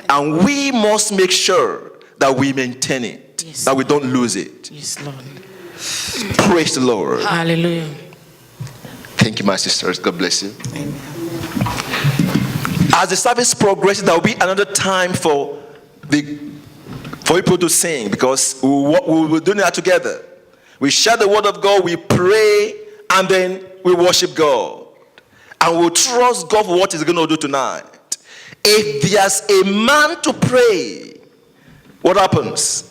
And we must make sure that we maintain it, Yes. that we don't lose it. Yes, Lord. Praise the Lord. Hallelujah. Thank you, my sisters. God bless you. Amen. As the service progresses, there will be another time for people to sing, because we will do that together. We share the word of God, we pray, and then we worship God. And we'll trust God for what He's going to do tonight. If there's a man to pray, what happens?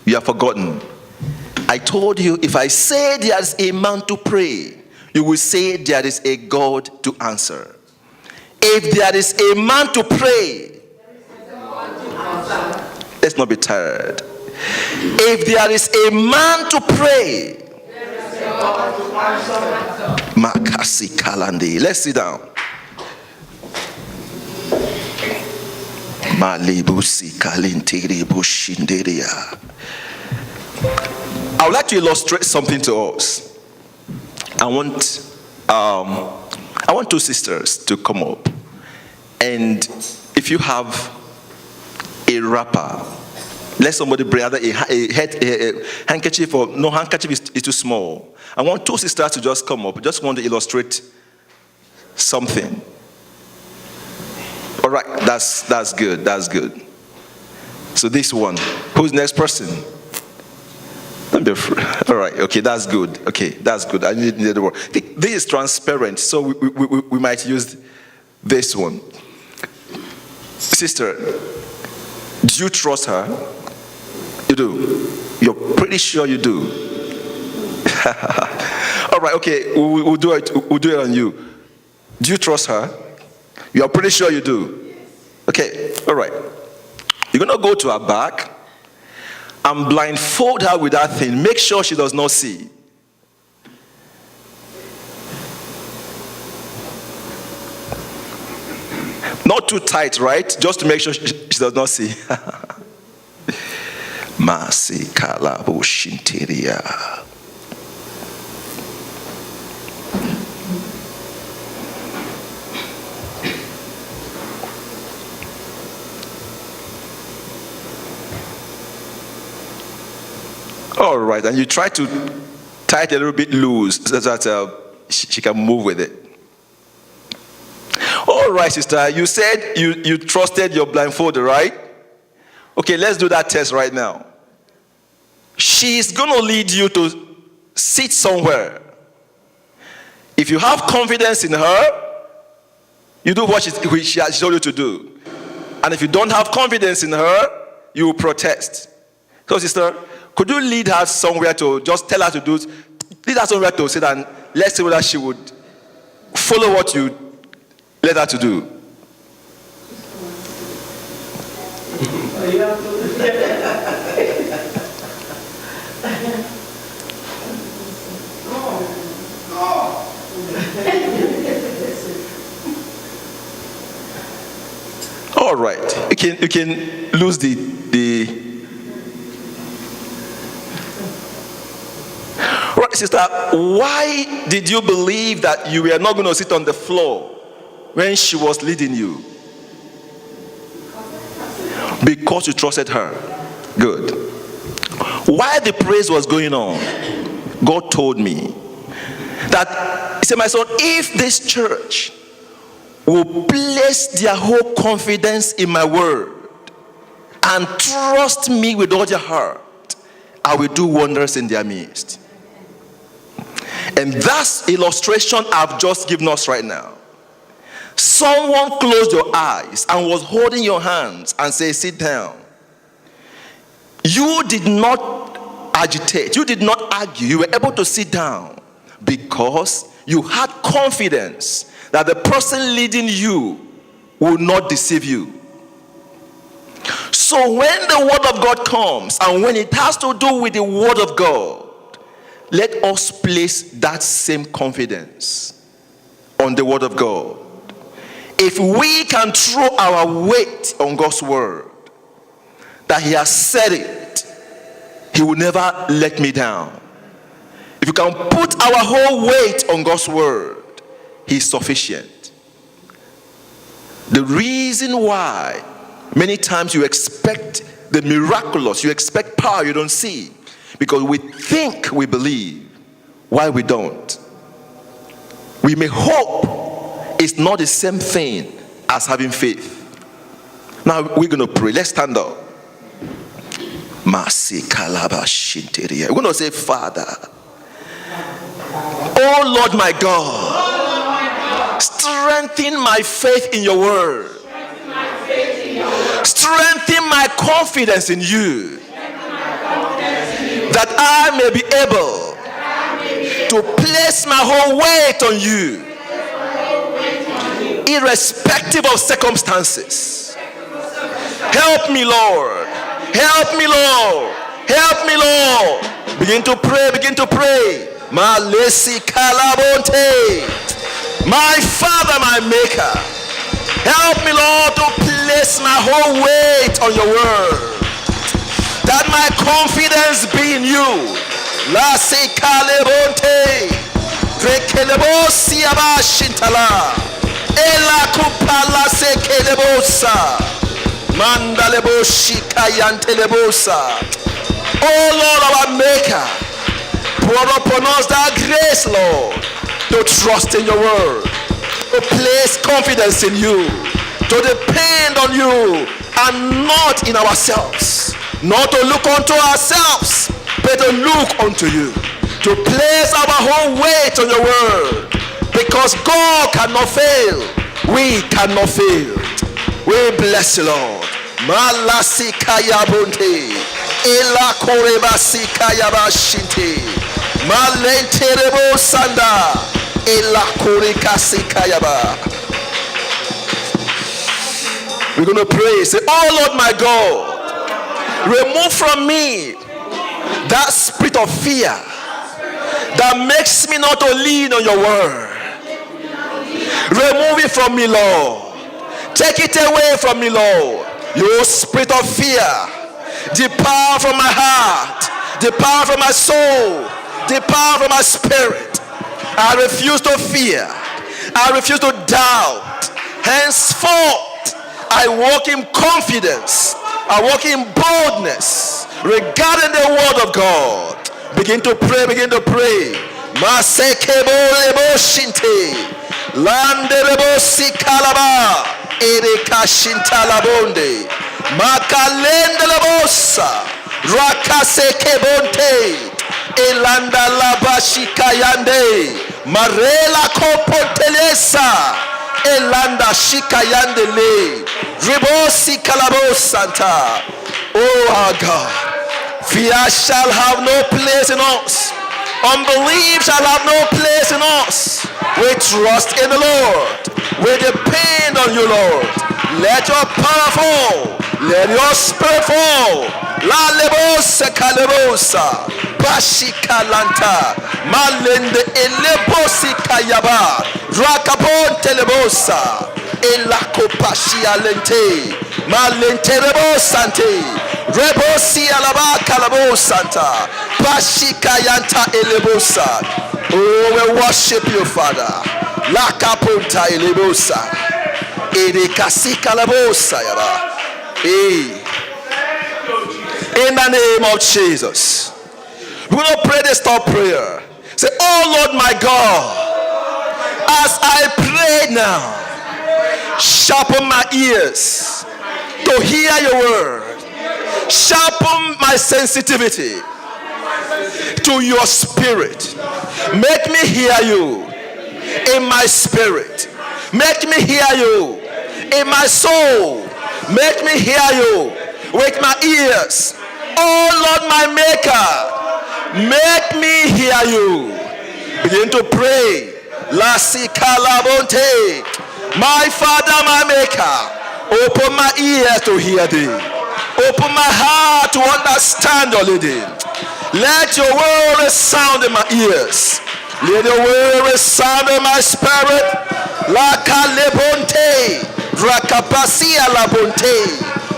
You are forgotten. I told you, if I say there's a man to pray, you will say there is a God to answer. If there is a man to pray, let's not be tired. If there is a man to pray, Makasi Kalandi. Let's sit down. Malibusi Kalintiri Bushinderia. I would like to illustrate something to us. I want two sisters to come up. And if you have a wrapper, let somebody bring either a handkerchief, or no, handkerchief is too small. I want two sisters to just come up. I just want to illustrate something. All right, that's good. That's good. So this one, who's the next person? Don't be afraid. All right, okay, that's good. Okay, that's good. I need the word. This is transparent, so we might use this one. Sister, do you trust her? You do. You're pretty sure you do. All right, okay, we'll do it. We'll do it on you. Do you trust her? You're pretty sure you do. Okay, all right. You're gonna go to her back and blindfold her with that thing. Make sure she does not see. Not too tight, right? Just to make sure she does not see. Masi kalabo shinteria. All right, and you try to tie it a little bit loose so that she can move with it. All right, sister, you said you trusted your blindfolder, right? Okay, let's do that test right now. She's going to lead you to sit somewhere. If you have confidence in her, you do what she has told you to do. And if you don't have confidence in her, you will protest. So, sister, could you lead her somewhere to just tell her to do, lead her somewhere to sit, and let's see whether she would follow what you let her to do. All right, you can lose the. Right, sister, why did you believe that you were not going to sit on the floor when she was leading you? Because you trusted her. Good. While the praise was going on, God told me that, He said, my son, if this church will place their whole confidence in my word and trust me with all their heart, I will do wonders in their midst. And that's illustration I've just given us right now. Someone closed your eyes and was holding your hands and said, sit down. You did not agitate. You did not argue. You were able to sit down because you had confidence that the person leading you will not deceive you. So when the word of God comes, and when it has to do with the word of God, let us place that same confidence on the word of God. If we can throw our weight on God's word, that He has said it, He will never let me down. If you can put our whole weight on God's word, He is sufficient. The reason why Many times you expect the miraculous, you expect power you don't see, because we think we believe while we don't. We may hope it's not the same thing as having faith. Now we're going to pray. Let's stand up. We're going to say, Father, oh Lord my God, strengthen my faith in your word. Strengthen my confidence in you, that I may be able to place my whole weight on you, irrespective of circumstances. Help me, Lord. Help me, Lord. Help me, Lord. Begin to pray. Begin to pray. Malesi kalabonte. My Father, my Maker, help me, Lord, to place my whole weight on your word, that my confidence be in you. La se kalebonte. Rekelebosi abashintala. Ela kupala se kelebosa. Mandaleboshi kayantelebosa. Oh Lord, our Maker, pour upon us that grace, Lord, to trust in your word, to place confidence in you, to depend on you and not in ourselves, not to look unto ourselves, but to look unto you, to place our whole weight on your word, because God cannot fail, we cannot fail. We bless you, Lord. Malasi kaya bunte, ela korebasi kaya bashinte, malenterebo sanda, ela korekasi kaya ba. We're going to pray. Say, oh Lord my God, remove from me that spirit of fear that makes me not to lean on your word. Remove it from me, Lord. Take it away from me, Lord. You spirit of fear, depart from my heart, depart from my soul, depart from my spirit. I refuse to fear. I refuse to doubt. Henceforth, I walk in confidence. I walk in boldness regarding the word of God. Begin to pray, begin to pray. Masekebo lebo shinte, landerebo sikalaba. Ereka shintalabonde, makalende labosa, rakase kebonte, elanda labashika yande, marela kopotelesa, elanda shika yandele, ribosi kalabosanta. Oh our God, fear shall have no place in us. Unbelief shall have no place in us. We trust in the Lord. We depend on you, Lord. Let your power fall. Let your spirit fall. La lebosa kalebosa. Bashika lanta. Malende elebosi kayaba. Rakabonte lebosa. Elako pashia lente. Malente lebosante. Rebosi alaba kalabosanta. Bashika yanta elebosa. Oh, we worship you, Father. La capunta elebosa. Edekasika labosa yaba. In the name of Jesus. We're going to pray this stop prayer. Say, oh Lord my God, as I pray now, sharpen my ears to hear your word. Sharpen my sensitivity to your spirit. Make me hear you in my spirit. Make me hear you in my soul. Make me hear you with my ears. Oh Lord my Maker, make me hear you. Begin to pray. Lasi kalabonte. My Father, my Maker, open my ears to hear thee. Open my heart to understand your leading. Let your word resound in my ears. Let your word resound in my spirit. La kalebonte, rakapasia la bonte,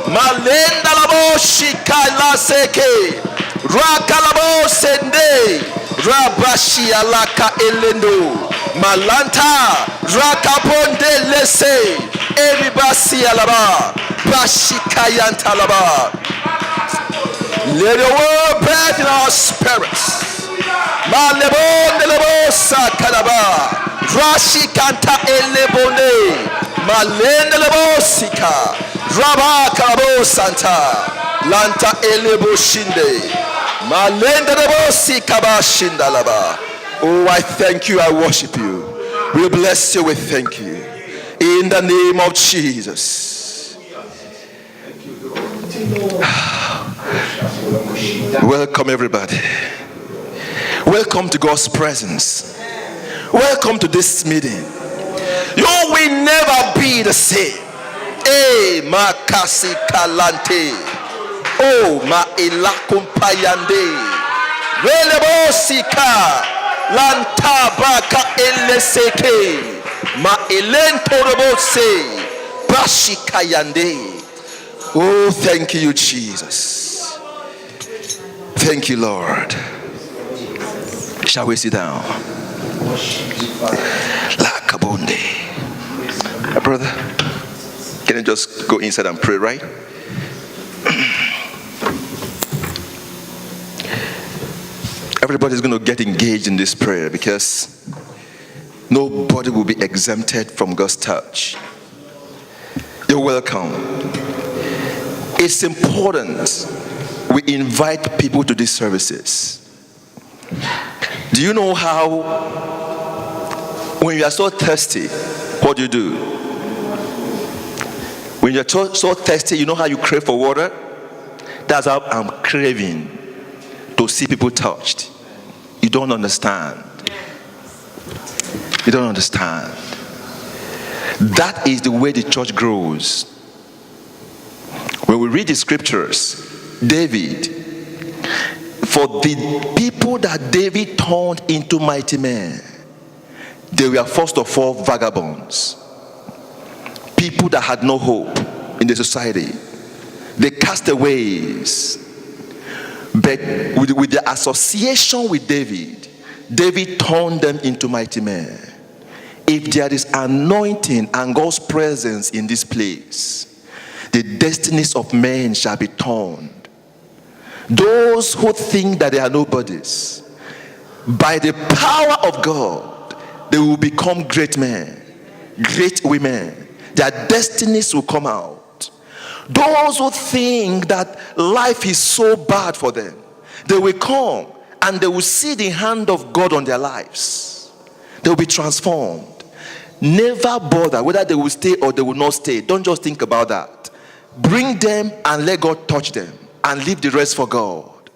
malenda la boshika la seke, rakalabo sende, rabashia la ka elendo, malanta, rakaponde lese, Ebibasi alaba. Bashikayanta alaba. Let your word breathe in our spirits. Malebo nelebo sakalaba. Rashi kanta elebone. Malende lebo sika. Raba kalabo santa. Lanta elebo shinde. Malende lebo sika ba shindalaba. Oh, I thank you. I worship you. We bless you. We thank you. In the name of Jesus. Welcome, everybody. Welcome to God's presence. Welcome to this meeting. You will never be the same. Makasi kalante. Oh, ma ilakumpayande. Relebo sika. Lanta baka eleseke. Ma elento se. Bashikayande. Oh, thank you, Jesus. Thank you, Lord. Shall we sit down? Lakabonde. Brother, can you just go inside and pray, right? Everybody's going to get engaged in this prayer because nobody will be exempted from God's touch. You're welcome. It's important we invite people to these services. Do you know how when you are so thirsty, what do? When you're so thirsty, you know how you crave for water? That's how I'm craving to see people touched. You don't understand. You don't understand. That is the way the church grows. When we read the scriptures, David, for the people that David turned into mighty men, they were first of all vagabonds. People that had no hope in the society. They castaways. But with the association with David, David turned them into mighty men. If there is anointing and God's presence in this place, the destinies of men shall be turned. Those who think that they are nobodies, by the power of God, they will become great men, great women. Their destinies will come out. Those who think that life is so bad for them, they will come and they will see the hand of God on their lives. They will be transformed. Never bother whether they will stay or they will not stay. Don't just think about that. Bring them and let God touch them and leave the rest for God.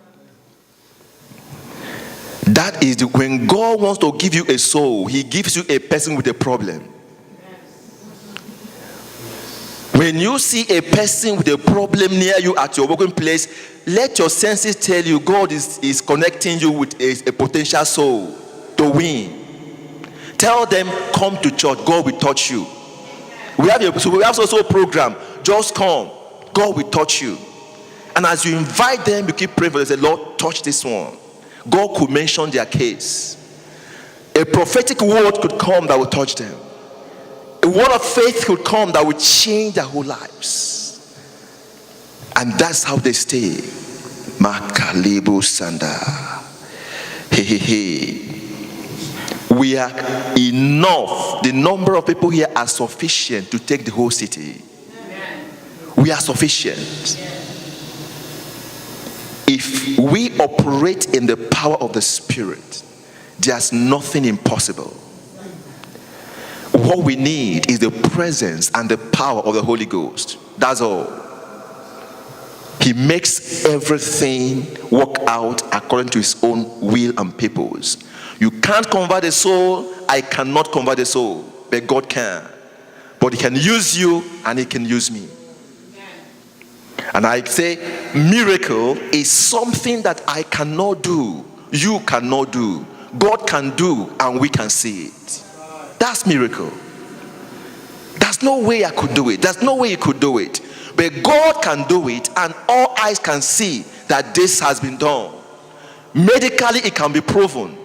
That is when God wants to give you a soul, he gives you a person with a problem. When you see a person with a problem near you at your working place, let your senses tell you God is connecting you with a potential soul to win. Tell them, come to church, God will touch you. We have also a program, just come, God will touch you. And as you invite them, you keep praying for them, say, Lord, touch this one. God could mention their case. A prophetic word could come that will touch them. A word of faith could come that will change their whole lives. And that's how they stay. Makalibu Sanda. Hey. We are enough. The number of people here are sufficient to take the whole city. We are sufficient. If we operate in the power of the Spirit, there's nothing impossible. What we need is the presence and the power of the Holy Ghost. That's all. He makes everything work out according to his own will and purpose. You can't convert a soul. I cannot convert a soul. But God can. But he can use you and he can use me. And I say, miracle is something that I cannot do. You cannot do. God can do and we can see it. That's miracle. There's no way I could do it. There's no way you could do it. But God can do it and all eyes can see that this has been done. Medically, it can be proven.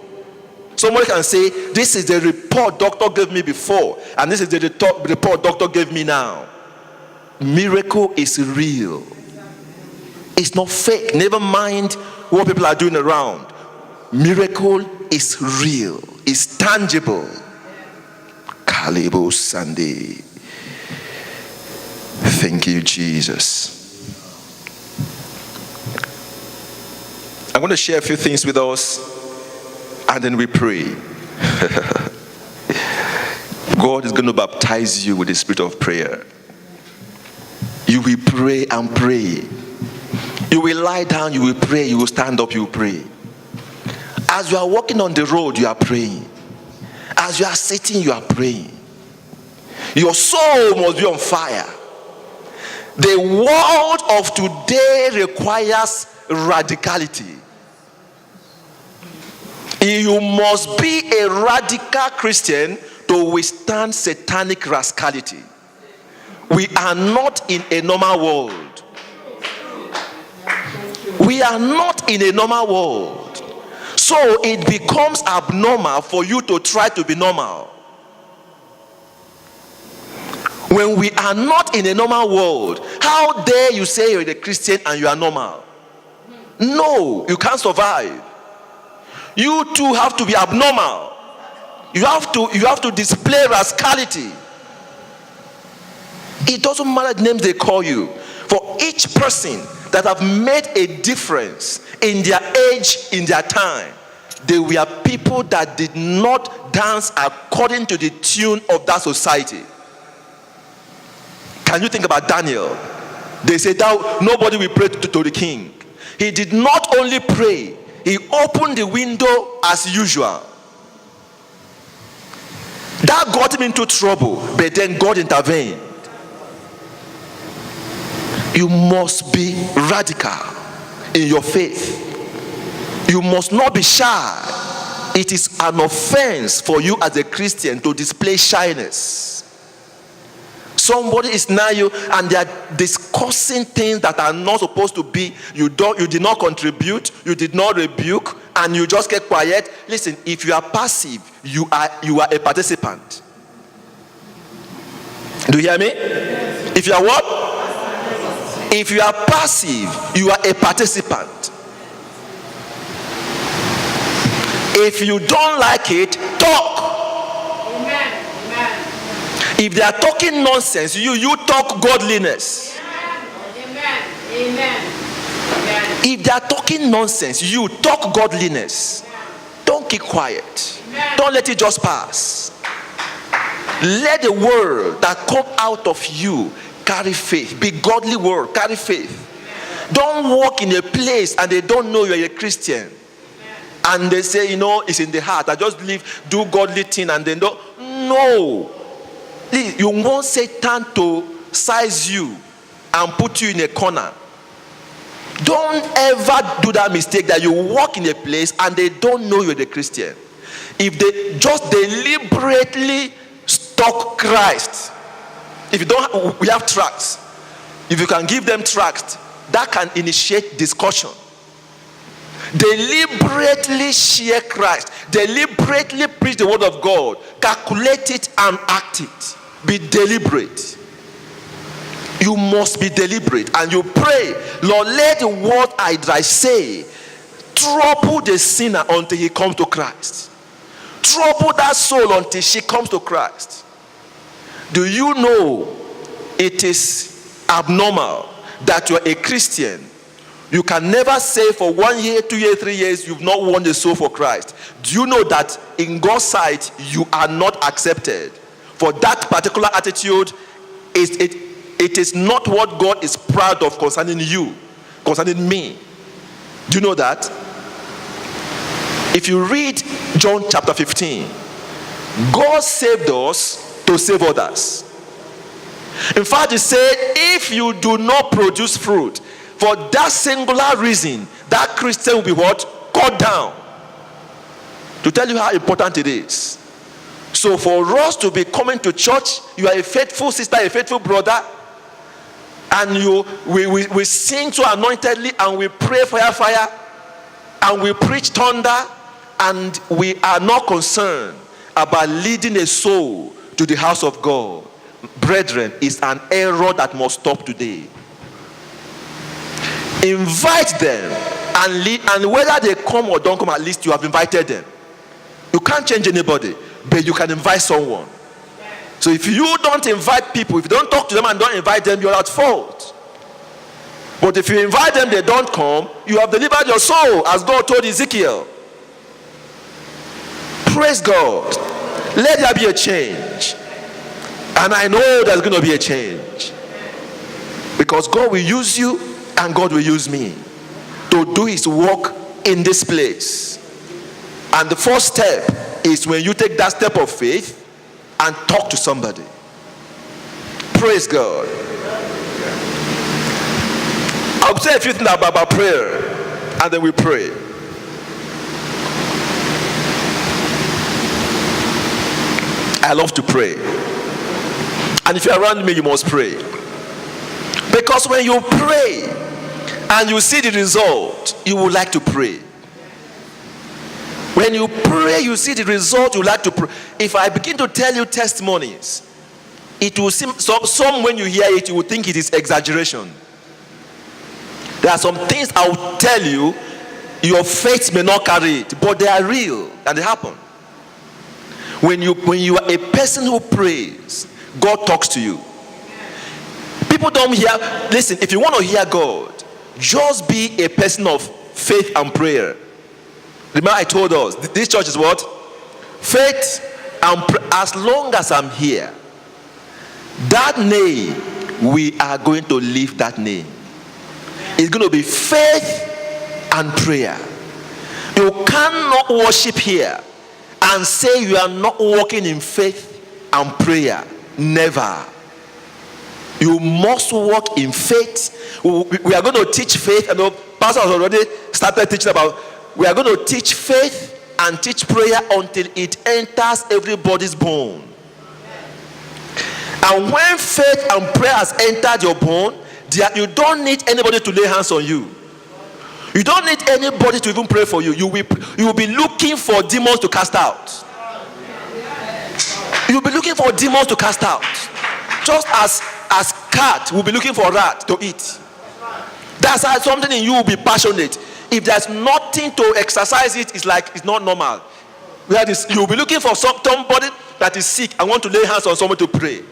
Somebody can say, this is the report doctor gave me before, and this is the report doctor gave me now. Miracle is real. It's not fake. Never mind what people are doing around. Miracle is real. It's tangible. Kalebo Sunday. Thank you, Jesus. I'm going to share a few things with us, and then we pray. God is going to baptize you with the spirit of prayer. You will pray and pray. You will lie down, you will pray. You will stand up, you will pray. As you are walking on the road, you are praying. As you are sitting, you are praying. Your soul must be on fire. The world of today requires radicality. You must be a radical Christian to withstand satanic rascality. We are not in a normal world. We are not in a normal world. So it becomes abnormal for you to try to be normal. When we are not in a normal world, how dare you say you're a Christian and you are normal? No, you can't survive. You too have to be abnormal. You have to display rascality. It doesn't matter the names they call you. For each person that have made a difference in their age, in their time, they were people that did not dance according to the tune of that society. Can you think about Daniel? They said that nobody will pray to the king. He did not only pray, he opened the window as usual. That got him into trouble, but then God intervened. You must be radical in your faith. You must not be shy. It is an offense for you as a Christian to display shyness. Somebody is near you and they are discussing things that are not supposed to be. You did not contribute, you did not rebuke, and you just get quiet. Listen, if you are passive, you are a participant. Do you hear me? If you are what? If you are passive, you are a participant. If you don't like it, talk. Amen. Amen. If they are talking nonsense, you talk godliness. Amen. Amen. If they are talking nonsense, you talk godliness. Don't keep quiet. Don't let it just pass. Let the word that come out of you carry faith. Be godly word. Carry faith. Don't walk in a place and they don't know you're a Christian. And they say, it's in the heart. I just do godly thing and they don't. No. You want Satan to size you and put you in a corner. Don't ever do that mistake that you walk in a place and they don't know you're a Christian. If they just deliberately stalk Christ. If you don't, we have tracts. If you can give them tracts, that can initiate discussion. Deliberately share Christ. Deliberately preach the word of God. Calculate it and act it. Be deliberate. You must be deliberate. And you pray, Lord, let the word I say trouble the sinner until he comes to Christ. Trouble that soul until she comes to Christ. Do you know it is abnormal that you are a Christian? You can never say for 1 year, 2 years, 3 years, you've not won the soul for Christ. Do you know that in God's sight, you are not accepted? For that particular attitude, it is not what God is proud of concerning you, concerning me. Do you know that? If you read John chapter 15, God saved us to save others. In fact, he said, if you do not produce fruit, for that singular reason, that Christian will be what? Cut down. To tell you how important it is. So for us to be coming to church, you are a faithful sister, a faithful brother, and we sing so anointedly, and we pray fire, and we preach thunder, and we are not concerned about leading a soul to the house of God, brethren, is an error that must stop today. Invite them and lead, and whether they come or don't come, at least you have invited them. You can't change anybody, but you can invite someone. So if you don't invite people, if you don't talk to them and don't invite them, you're at fault. But if you invite them, they don't come, you have delivered your soul, as God told Ezekiel. Praise God. Let there be a change. And I know there's going to be a change. Because God will use you and God will use me to do his work in this place. And the first step is when you take that step of faith and talk to somebody. Praise God. I'll say a few things about prayer and then we pray. I love to pray. And if you're around me, you must pray. Because when you pray and you see the result, you will like to pray. When you pray, you see the result, you like to pray. If I begin to tell you testimonies, it will seem, some when you hear it, you will think it is exaggeration. There are some things I will tell you, your faith may not carry it, but they are real and they happen. When you are a person who prays, God talks to you. People don't hear. Listen, if you want to hear God, just be a person of faith and prayer. Remember I told us, this church is what? Faith and prayer. As long as I'm here, that name, we are going to live that name. It's going to be faith and prayer. You cannot worship here and say you are not walking in faith and prayer. Never. You must walk in faith. We are going to teach faith. I know Pastor has already started teaching about. We are going to teach faith and teach prayer until it enters everybody's bone. And when faith and prayer has entered your bone, you don't need anybody to lay hands on you. You don't need anybody to even pray for you. You will be looking for demons to cast out. You'll be looking for demons to cast out. Just as cat will be looking for rat to eat. That's how something in you will be passionate. If there's nothing to exercise it, it's like it's not normal. You'll be looking for somebody that is sick. I want to lay hands on someone to pray.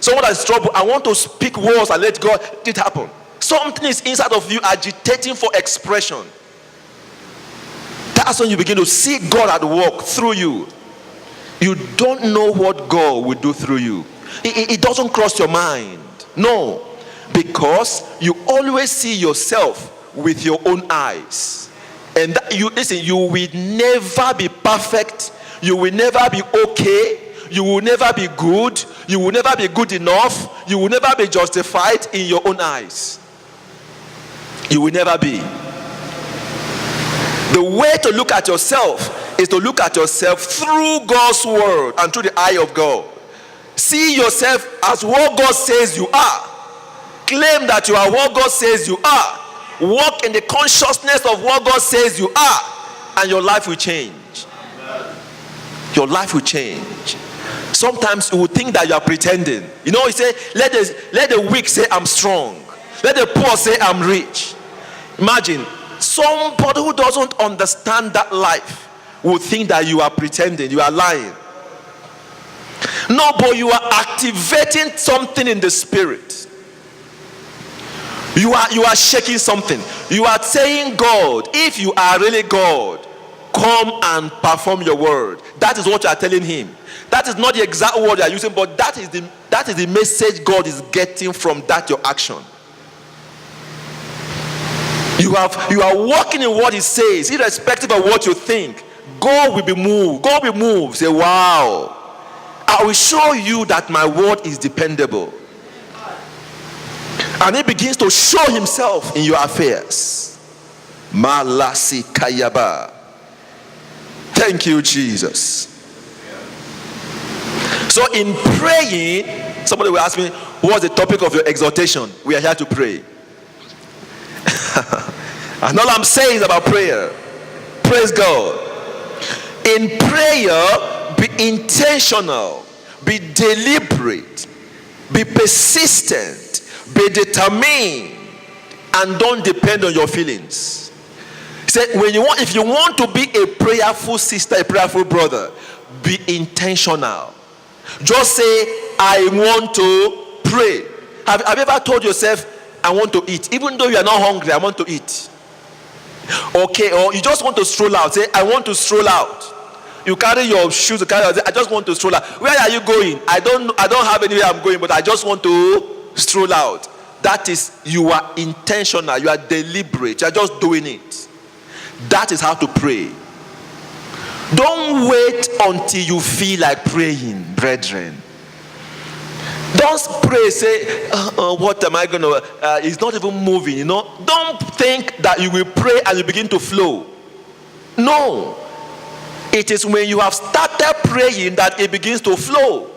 Someone that is troubled, I want to speak words and let God it happen. Something is inside of you agitating for expression. That's when you begin to see God at work through you. You don't know what God will do through you. It doesn't cross your mind. No. Because you always see yourself with your own eyes. And you will never be perfect. You will never be okay. You will never be good. You will never be good enough. You will never be justified in your own eyes. You will never be. The way to look at yourself is to look at yourself through God's word and through the eye of God. See yourself as what God says you are. Claim that you are what God says you are. Walk in the consciousness of what God says you are, and your life will change. Your life will change. Sometimes you will think that you are pretending. You know, he said, let the weak say I'm strong. Let the poor say I'm rich. Imagine somebody who doesn't understand that life will think that you are pretending, you are lying. No, but you are activating something in the spirit. You are shaking something. You are saying, God, if you are really God, come and perform your word. That is what you are telling him. That is not the exact word you are using, but that is the message God is getting from that your action. You are walking in what he says, irrespective of what you think. God will be moved. God will move. Say, wow. I will show you that my word is dependable. And he begins to show himself in your affairs. Malasi Kayaba. Thank you, Jesus. So in praying, somebody will ask me, what's the topic of your exhortation? We are here to pray. And all I'm saying is about prayer. Praise God. In prayer, be intentional, be deliberate, be persistent, be determined, and don't depend on your feelings. Say, if you want to be a prayerful sister, a prayerful brother, be intentional. Just say, I want to pray. Have you ever told yourself, I want to eat? Even though you are not hungry, I want to eat. Okay, or you just want to stroll out. Say, I want to stroll out. You carry your shoes, I just want to stroll out. Where are you going? I don't have anywhere I'm going, but I just want to stroll out. That is, you are intentional, you are deliberate, you are just doing it. That is how to pray. Don't wait until you feel like praying, brethren. Don't pray, say, what am I going to, it's not even moving, Don't think that you will pray and you begin to flow. No. It is when you have started praying that it begins to flow.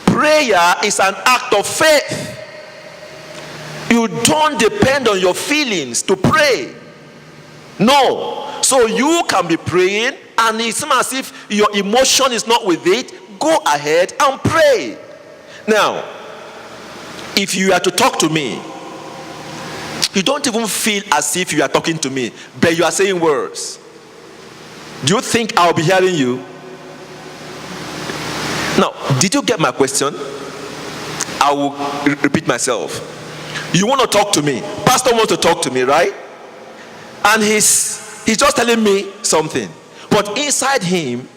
Prayer is an act of faith. You don't depend on your feelings to pray. No. So you can be praying and it's as if your emotion is not with it. Go ahead and pray. Now, if you are to talk to me, you don't even feel as if you are talking to me, but you are saying words. Do you think I'll be hearing you? Now, did you get my question? I will repeat myself. You want to talk to me. Pastor wants to talk to me, right? And he's just telling me something. But inside him,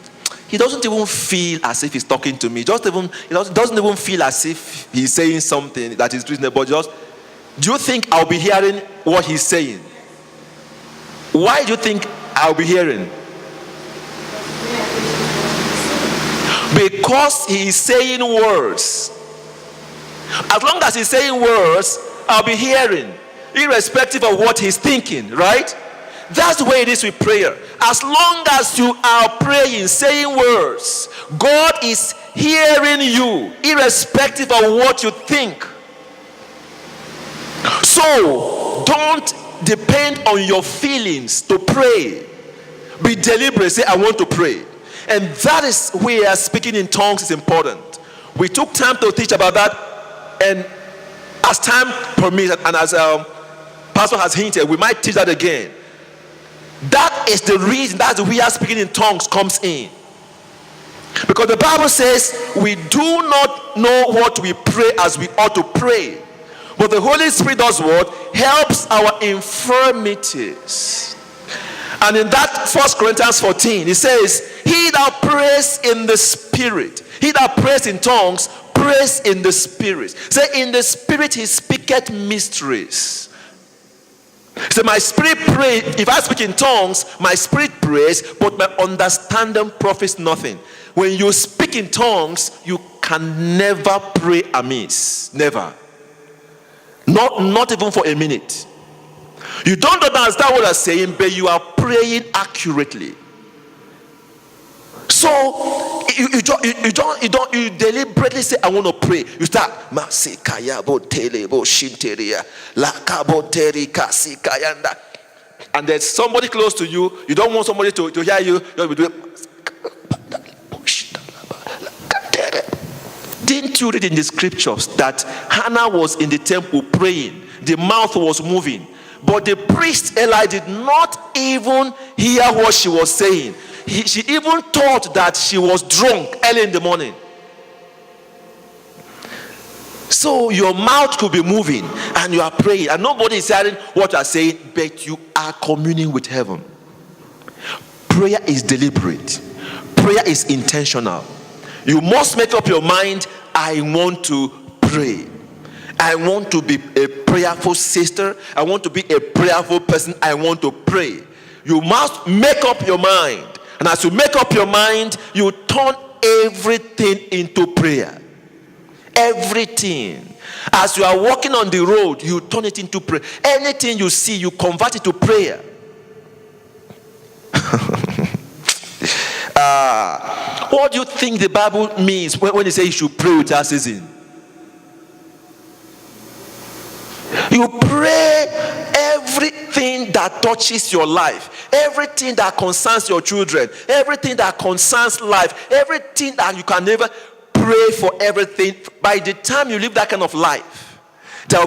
he doesn't even feel as if he's talking to me. He doesn't even feel as if he's saying something that is reasonable. Do you think I'll be hearing what he's saying? Why do you think I'll be hearing? Because he is saying words. As long as he's saying words, I'll be hearing, irrespective of what he's thinking, right? That's the way it is with prayer. As long as you are praying, saying words, God is hearing you, irrespective of what you think. So, don't depend on your feelings to pray. Be deliberate. Say, I want to pray. And that is where speaking in tongues is important. We took time to teach about that. And as time permits, and as Pastor has hinted, we might teach that again. That is the reason, that's where speaking in tongues comes in. Because the Bible says we do not know what we pray as we ought to pray. But the Holy Spirit does what? Helps our infirmities. And in that 1 Corinthians 14, it says, he that prays in the Spirit, he that prays in tongues, prays in the Spirit. Say, in the Spirit he speaketh mysteries. So my spirit prays. If I speak in tongues, my spirit prays, but my understanding profits nothing. When you speak in tongues, you can never pray amiss. Never. Not even for a minute. You don't understand what I'm saying, but you are praying accurately. So you deliberately say, I want to pray. You start and there's somebody close to you. You don't want somebody to hear you. You'll be doing. Didn't you read in the scriptures that Hannah was in the temple praying? The mouth was moving. But the priest Eli did not even hear what she was saying. She even thought that she was drunk early in the morning. So your mouth could be moving and you are praying and nobody is hearing what you are saying, but you are communing with heaven. Prayer is deliberate. Prayer is intentional. You must make up your mind, I want to pray. I want to be a prayerful sister. I want to be a prayerful person. I want to pray. You must make up your mind. And as you make up your mind, you turn everything into prayer. Everything. As you are walking on the road, you turn it into prayer. Anything you see, you convert it to prayer. What do you think the Bible means when it says you should pray without ceasing? You pray every everything that touches your life, everything that concerns your children, everything that concerns life, everything that you can never pray for everything, by the time you live that kind of life, there will be